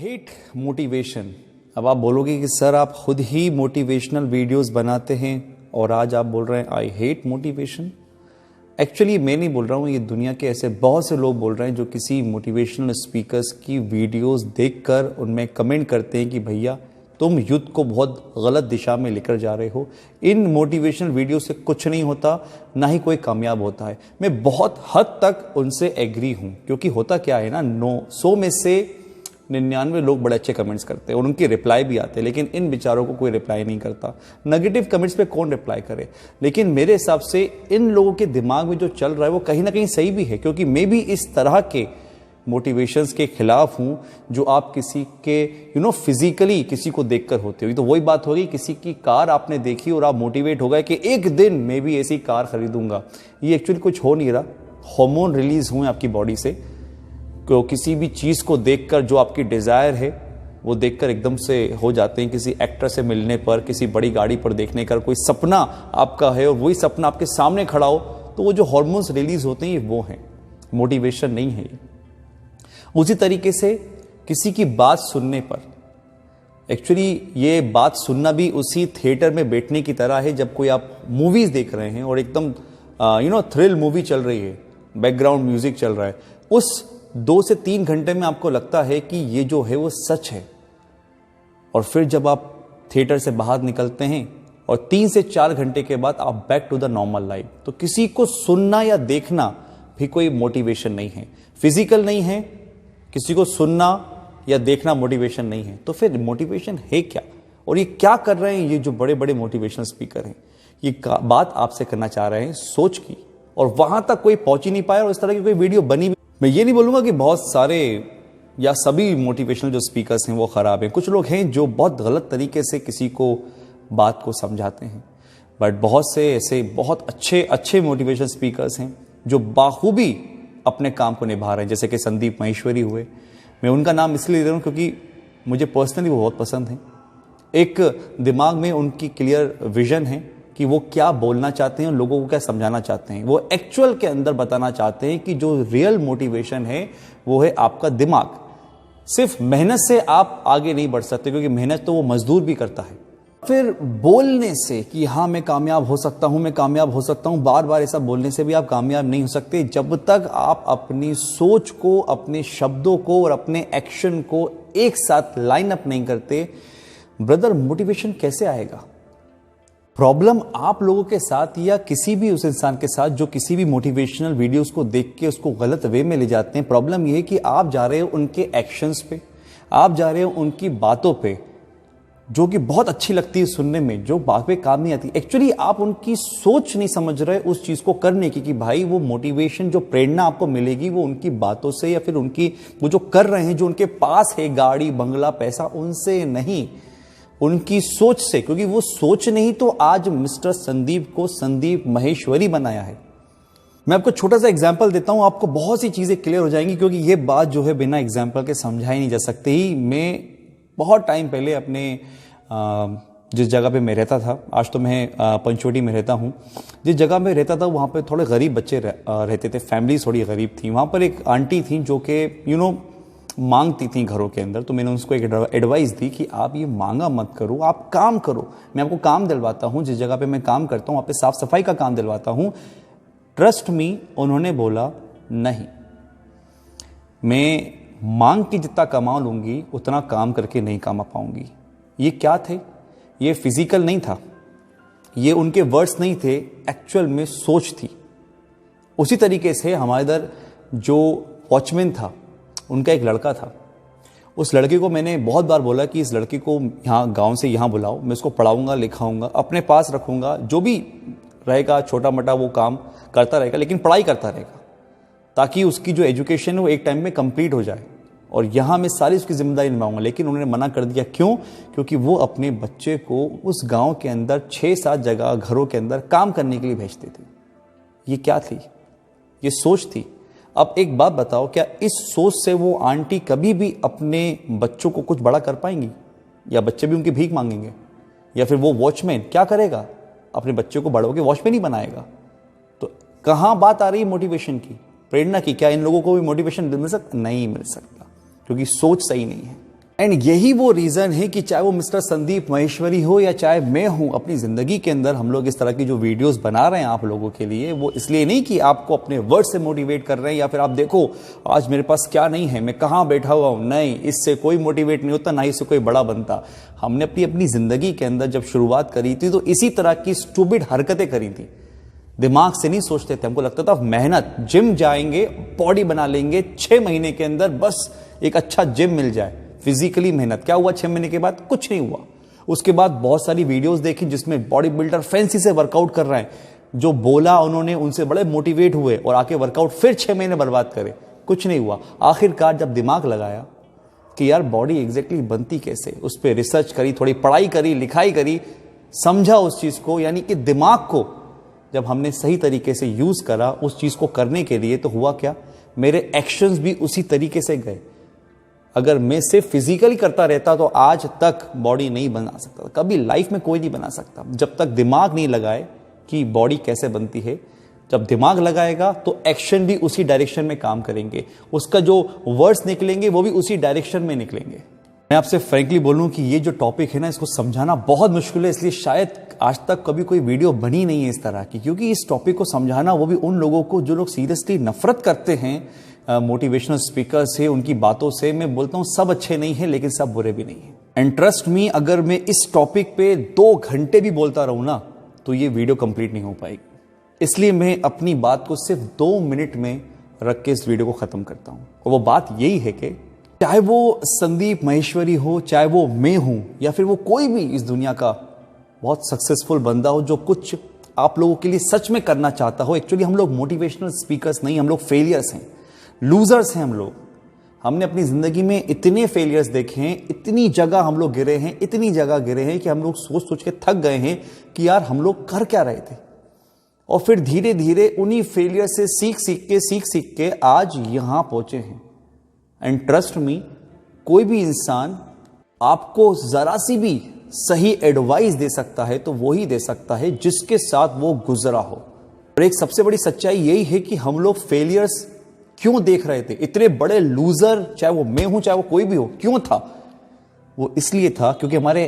Hate motivation. अब आप बोलोगे कि सर आप खुद ही मोटिवेशनल वीडियोस बनाते हैं और आज आप बोल रहे हैं आई हेट मोटिवेशन। एक्चुअली मैं नहीं बोल रहा हूँ, ये दुनिया के ऐसे बहुत से लोग बोल रहे हैं जो किसी मोटिवेशनल स्पीकर्स की वीडियोस देखकर उनमें कमेंट करते हैं कि भैया तुम युद्ध को बहुत गलत दिशा में लेकर जा रहे हो। इन मोटिवेशनल वीडियो से कुछ नहीं होता, ना ही कोई कामयाब होता है। मैं बहुत हद तक उनसे एग्री हूँ, क्योंकि होता क्या है ना, 100 में से 99 लोग बड़े अच्छे कमेंट्स करते हैं और उनके रिप्लाई भी आते हैं, लेकिन इन बेचारों को कोई रिप्लाई नहीं करता। नेगेटिव कमेंट्स पे कौन रिप्लाई करे। लेकिन मेरे हिसाब से इन लोगों के दिमाग में जो चल रहा है वो कहीं ना कहीं सही भी है, क्योंकि मैं भी इस तरह के मोटिवेशंस के खिलाफ हूं जो आप किसी के फिजिकली किसी को देखकर होते हो। तो वही बात होगी, किसी की कार आपने देखी और आप मोटिवेट हो गए कि एक दिन मैं भी ऐसी कार खरीदूंगा। ये एक्चुअली कुछ हो नहीं रहा, हार्मोन रिलीज हुए आपकी बॉडी से। तो किसी भी चीज को देखकर जो आपकी डिजायर है वो देखकर एकदम से हो जाते हैं। किसी एक्टर से मिलने पर, किसी बड़ी गाड़ी पर देखने का कोई सपना आपका है और वही सपना आपके सामने खड़ा हो, तो वो जो हार्मोन्स रिलीज होते हैं वो हैं, मोटिवेशन नहीं है। उसी तरीके से किसी की बात सुनने पर, एक्चुअली ये बात सुनना भी उसी थिएटर में बैठने की तरह है जब कोई आप मूवीज देख रहे हैं और एकदम थ्रिल मूवी चल रही है, बैकग्राउंड म्यूजिक चल रहा है। उस 2 से 3 घंटे में आपको लगता है कि ये जो है वो सच है, और फिर जब आप थिएटर से बाहर निकलते हैं और 3 से 4 घंटे के बाद आप back to the normal life. तो किसी को सुनना या देखना भी कोई मोटिवेशन नहीं है, फिजिकल नहीं है। किसी को सुनना या देखना मोटिवेशन नहीं है, तो फिर मोटिवेशन है क्या? और ये क्या कर रहे हैं ये जो बड़े बड़े मोटिवेशनल स्पीकर हैं? ये बात आपसे करना चाह रहे हैं सोच की, और वहां तक कोई पहुंच ही नहीं पाया और इस तरह की कोई वीडियो बनी भी। मैं ये नहीं बोलूंगा कि बहुत सारे या सभी मोटिवेशनल जो स्पीकर्स हैं वो खराब हैं। कुछ लोग हैं जो बहुत गलत तरीके से किसी को बात को समझाते हैं, बट बहुत से ऐसे बहुत अच्छे अच्छे मोटिवेशनल स्पीकर्स हैं जो बाखूबी अपने काम को निभा रहे हैं, जैसे कि संदीप माहेश्वरी हुए। मैं उनका नाम इसलिए ले रहा हूँ क्योंकि मुझे पर्सनली वो बहुत पसंद है। एक दिमाग में उनकी क्लियर विजन है कि वो क्या बोलना चाहते हैं, लोगों को क्या समझाना चाहते हैं। वो एक्चुअल के अंदर बताना चाहते हैं कि जो रियल मोटिवेशन है वो है आपका दिमाग। सिर्फ मेहनत से आप आगे नहीं बढ़ सकते, क्योंकि मेहनत तो वो मजदूर भी करता है। फिर बोलने से कि हाँ मैं कामयाब हो सकता हूं, मैं कामयाब हो सकता हूं, बार बार ऐसा बोलने से भी आप कामयाब नहीं हो सकते जब तक आप अपनी सोच को, अपने शब्दों को और अपने एक्शन को एक साथ लाइन अप नहीं करते। ब्रदर, मोटिवेशन कैसे आएगा? प्रॉब्लम आप लोगों के साथ या किसी भी उस इंसान के साथ जो किसी भी मोटिवेशनल वीडियोस को देख के उसको गलत वे में ले जाते हैं। प्रॉब्लम यह है कि आप जा रहे हो उनके एक्शंस पे, आप जा रहे हो उनकी बातों पे जो कि बहुत अच्छी लगती है सुनने में, जो बात पे काम नहीं आती। एक्चुअली आप उनकी सोच नहीं समझ रहे उस चीज को करने की, कि भाई वो मोटिवेशन जो प्रेरणा आपको मिलेगी वो उनकी बातों से या फिर उनकी वो जो कर रहे हैं, जो उनके पास है गाड़ी बंगला पैसा, उनसे नहीं, उनकी सोच से। क्योंकि वो सोच नहीं तो आज मिस्टर संदीप को संदीप माहेश्वरी बनाया है। मैं आपको छोटा सा एग्जांपल देता हूं, आपको बहुत सी चीजें क्लियर हो जाएंगी, क्योंकि ये बात जो है बिना एग्जांपल के समझाई नहीं जा सकती। मैं बहुत टाइम पहले अपने जिस जगह पे मैं रहता था, आज तो मैं पंचवटी में रहता हूँ, जिस जगह में रहता था वहाँ पे थोड़े गरीब बच्चे रहते थे, फैमिलीज थोड़ी गरीब थी। वहाँ पर एक आंटी थी जो कि मांगती थी घरों के अंदर। तो मैंने उसको एक एडवाइस दी कि आप ये मांगा मत करो, आप काम करो, मैं आपको काम दिलवाता हूँ। जिस जगह पे मैं काम करता हूँ वहाँ पे साफ सफाई का काम दिलवाता हूँ, ट्रस्ट मी। उन्होंने बोला नहीं, मैं मांग के जितना कमा लूंगी उतना काम करके नहीं कमा पाऊंगी। ये क्या थे? ये फिजिकल नहीं था, ये उनके वर्ड्स नहीं थे, एक्चुअल में सोच थी। उसी तरीके से हमारे इधर जो वॉचमैन था, उनका एक लड़का था। उस लड़के को मैंने बहुत बार बोला कि इस लड़के को यहाँ गांव से यहाँ बुलाओ, मैं उसको पढ़ाऊंगा, लिखाऊंगा, अपने पास रखूंगा, जो भी रहेगा छोटा मोटा वो काम करता रहेगा, लेकिन पढ़ाई करता रहेगा, ताकि उसकी जो एजुकेशन है वो एक टाइम में कंप्लीट हो जाए और यहाँ मैं सारी उसकी जिम्मेदारी निभाऊंगा। लेकिन उन्होंने मना कर दिया। क्यों? क्योंकि वो अपने बच्चे को उस गांव के अंदर 6-7 जगह घरों के अंदर काम करने के लिए भेजते थे। ये क्या थी? ये सोच थी। अब एक बात बताओ, क्या इस सोच से वो आंटी कभी भी अपने बच्चों को कुछ बड़ा कर पाएंगी? या बच्चे भी उनकी भीख मांगेंगे? या फिर वो वॉचमैन क्या करेगा? अपने बच्चे को बड़ा होकर वॉचमैन ही बनाएगा। तो कहाँ बात आ रही है मोटिवेशन की, प्रेरणा की? क्या इन लोगों को भी मोटिवेशन मिल सकता? नहीं मिल सकता, क्योंकि सोच सही नहीं है। एंड यही वो रीजन है कि चाहे वो मिस्टर संदीप माहेश्वरी हो या चाहे मैं हूं, अपनी जिंदगी के अंदर हम लोग इस तरह की जो वीडियोस बना रहे हैं आप लोगों के लिए, वो इसलिए नहीं कि आपको अपने वर्ड से मोटिवेट कर रहे हैं या फिर आप देखो आज मेरे पास क्या नहीं है, मैं कहां बैठा हुआ हूं। नहीं, इससे कोई मोटिवेट नहीं होता, ना ही से कोई बड़ा बनता। हमने अपनी जिंदगी के अंदर जब शुरुआत करी थी तो इसी तरह की स्टूपिड हरकतें करी थी। दिमाग से नहीं सोचते थे, हमको लगता था मेहनत, जिम जाएंगे, बॉडी बना लेंगे 6 महीने के अंदर, बस एक अच्छा जिम मिल जाए, फिजिकली मेहनत। क्या हुआ 6 महीने के बाद? कुछ नहीं हुआ। उसके बाद बहुत सारी वीडियोस देखी जिसमें बॉडी बिल्डर फैंसी से वर्कआउट कर रहे हैं, जो बोला उन्होंने उनसे बड़े मोटिवेट हुए और आके वर्कआउट फिर 6 महीने बर्बाद करे, कुछ नहीं हुआ। आखिरकार जब दिमाग लगाया कि यार बॉडी एग्जैक्टली बनती कैसे, उस पर रिसर्च करी, थोड़ी पढ़ाई करी, लिखाई करी, समझा उस चीज को, यानी कि दिमाग को जब हमने सही तरीके से यूज करा उस चीज को करने के लिए, तो हुआ क्या, मेरे एक्शंस भी उसी तरीके से गए। अगर मैं सिर्फ फिजिकली करता रहता तो आज तक बॉडी नहीं बना सकता, कभी लाइफ में कोई नहीं बना सकता, जब तक दिमाग नहीं लगाए कि बॉडी कैसे बनती है। जब दिमाग लगाएगा तो एक्शन भी उसी डायरेक्शन में काम करेंगे, उसका जो वर्ड्स निकलेंगे वो भी उसी डायरेक्शन में निकलेंगे। मैं आपसे फ्रैंकली बोलूं कि ये जो टॉपिक है ना, इसको समझाना बहुत मुश्किल है, इसलिए शायद आज तक कभी कोई वीडियो बनी नहीं है इस तरह की, क्योंकि इस टॉपिक को समझाना, वो भी उन लोगों को जो लोग सीरियसली नफरत करते हैं मोटिवेशनल स्पीकर से, उनकी बातों से। मैं बोलता हूं सब अच्छे नहीं है लेकिन सब बुरे भी नहीं है। एंड ट्रस्ट मी, अगर मैं इस टॉपिक पे 2 घंटे भी बोलता रहूं ना तो ये वीडियो कंप्लीट नहीं हो पाएगी। इसलिए मैं अपनी बात को सिर्फ 2 मिनट में रख के इस वीडियो को खत्म करता हूं। और वो बात यही है कि चाहे वो संदीप माहेश्वरी हो, चाहे वो मैं हूं, या फिर वो कोई भी इस दुनिया का बहुत सक्सेसफुल बंदा हो जो कुछ आप लोगों के लिए सच में करना चाहता हो। एक्चुअली हम लोग मोटिवेशनल स्पीकर्स नहीं, हम लोग फेलियर्स हैं, लूजर्स हैं हम लोग। हमने अपनी जिंदगी में इतने फेलियर्स देखे हैं, इतनी जगह हम लोग गिरे हैं, इतनी जगह गिरे हैं कि हम लोग सोच सोच के थक गए हैं कि यार हम लोग कर क्या रहे थे। और फिर धीरे धीरे उन्हीं फेलियर से सीख सीख के आज यहां पहुंचे हैं। एंड ट्रस्ट मी, कोई भी इंसान आपको जरा सी भी सही एडवाइस दे सकता है तो वो ही दे सकता है जिसके साथ वो गुजरा हो। और एक सबसे बड़ी सच्चाई यही है कि हम लोग फेलियर्स क्यों देख रहे थे, इतने बड़े लूजर, चाहे वो मैं हूं चाहे वो कोई भी हो, क्यों था? वो इसलिए था क्योंकि हमारे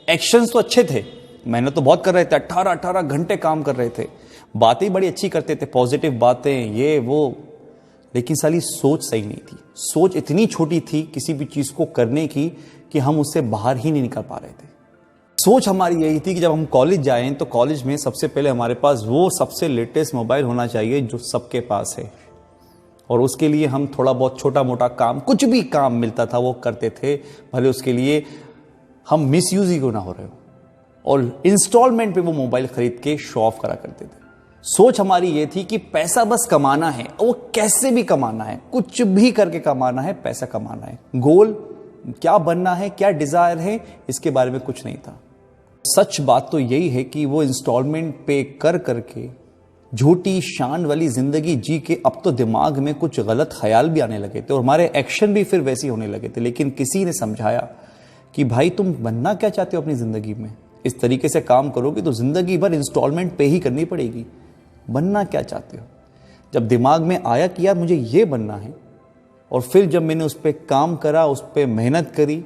एक्शंस तो अच्छे थे, मेहनत तो बहुत कर रहे थे, 18-18 घंटे काम कर रहे थे, बातें बड़ी अच्छी करते थे, पॉजिटिव बातें, ये वो, लेकिन साली सोच सही नहीं थी। सोच इतनी छोटी थी किसी भी चीज को करने की कि हम उससे बाहर ही नहीं निकल पा रहे थे। सोच हमारी यही थी कि जब हम कॉलेज जाएं तो कॉलेज में सबसे पहले हमारे पास वो सबसे लेटेस्ट मोबाइल होना चाहिए जो सबके पास है, और उसके लिए हम थोड़ा बहुत छोटा मोटा काम, कुछ भी काम मिलता था वो करते थे, भले उसके लिए हम मिसयूज ही क्यों ना हो रहे हो, और इंस्टॉलमेंट पे वो मोबाइल खरीद के शो ऑफ करा करते थे। सोच हमारी ये थी कि पैसा बस कमाना है, और वो कैसे भी कमाना है, कुछ भी करके कमाना है, पैसा कमाना है। गोल क्या बनना है, क्या डिजायर है, इसके बारे में कुछ नहीं था। सच बात तो यही है कि वो इंस्टॉलमेंट पे कर करके झूठी शान वाली जिंदगी जी के अब तो दिमाग में कुछ गलत ख्याल भी आने लगे थे और हमारे एक्शन भी फिर वैसे ही होने लगे थे। लेकिन किसी ने समझाया कि भाई तुम बनना क्या चाहते हो अपनी जिंदगी में, इस तरीके से काम करोगे तो जिंदगी भर इंस्टॉलमेंट पे ही करनी पड़ेगी। बनना क्या चाहते हो? जब दिमाग में आया कि यार मुझे ये बनना है, और फिर जब मैंने उस पर काम करा, उस पर मेहनत करी,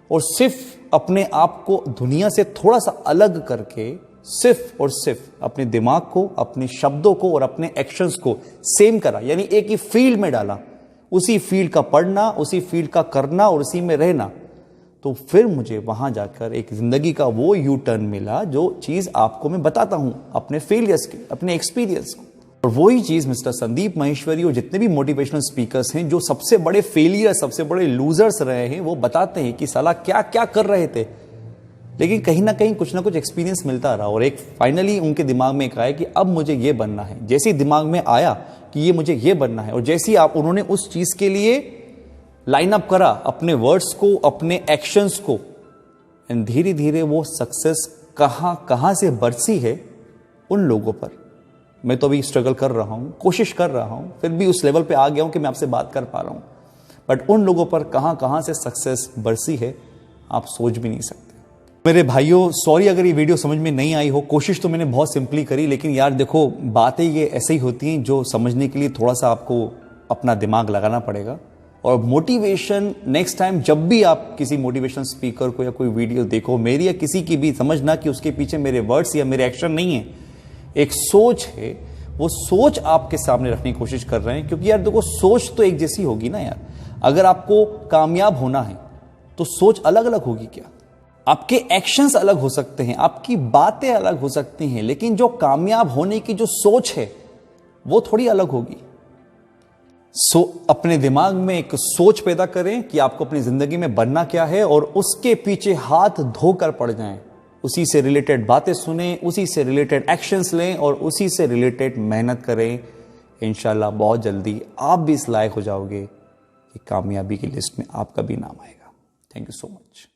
और सिर्फ अपने आप को दुनिया से थोड़ा सा अलग करके सिर्फ और सिर्फ अपने दिमाग को, अपने शब्दों को और अपने एक्शंस को सेम करा, यानी एक ही फील्ड में डाला, उसी फील्ड का पढ़ना, उसी फील्ड का करना और उसी में रहना, तो फिर मुझे वहां जाकर एक जिंदगी का वो यू टर्न मिला जो चीज आपको मैं बताता हूं अपने फेलियर्स के, अपने एक्सपीरियंस को। और वही चीज मिस्टर संदीप माहेश्वरी और जितने भी मोटिवेशनल स्पीकर्स हैं जो सबसे बड़े फेलियर, सबसे बड़े लूजर्स रहे हैं, वो बताते हैं कि साला क्या क्या कर रहे थे, लेकिन कहीं ना कहीं कुछ ना कुछ एक्सपीरियंस मिलता रहा। और एक फाइनली उनके दिमाग में एक आया कि अब मुझे ये बनना है। जैसे ही दिमाग में आया कि ये मुझे ये बनना है, और जैसे ही आप उन्होंने उस चीज के लिए लाइन अप करा अपने वर्ड्स को, अपने एक्शंस को, एंड धीरे धीरे वो सक्सेस कहां से बरसी है उन लोगों पर। मैं तो अभी स्ट्रगल कर रहा हूं, कोशिश कर रहा हूं, फिर भी उस लेवल पे आ गया हूं कि मैं आपसे बात कर पा रहा हूं, बट उन लोगों पर कहां से सक्सेस बरसी है आप सोच भी नहीं सकते। मेरे भाइयों, सॉरी अगर ये वीडियो समझ में नहीं आई हो, कोशिश तो मैंने बहुत सिंपली करी, लेकिन यार देखो बातें ये ऐसे ही होती हैं जो समझने के लिए थोड़ा सा आपको अपना दिमाग लगाना पड़ेगा। और मोटिवेशन नेक्स्ट टाइम जब भी आप किसी मोटिवेशनल स्पीकर को या कोई वीडियो देखो, मेरी या किसी की भी, समझना कि उसके पीछे मेरे वर्ड्स या मेरे एक्शन नहीं है, एक सोच है। वो सोच आपके सामने रखने की कोशिश कर रहे हैं, क्योंकि यार देखो सोच तो एक जैसी होगी ना यार। अगर आपको कामयाब होना है तो सोच अलग अलग होगी क्या? आपके एक्शंस अलग हो सकते हैं, आपकी बातें अलग हो सकती हैं, लेकिन जो कामयाब होने की जो सोच है वो थोड़ी अलग होगी। अपने दिमाग में एक सोच पैदा करें कि आपको अपनी जिंदगी में बनना क्या है, और उसके पीछे हाथ धोकर पड़ जाएं। उसी से रिलेटेड बातें सुने, उसी से रिलेटेड एक्शंस लें और उसी से रिलेटेड मेहनत करें। इंशाल्लाह बहुत जल्दी आप भी इस लायक हो जाओगे कि कामयाबी की लिस्ट में आपका भी नाम आएगा। Thank you so much.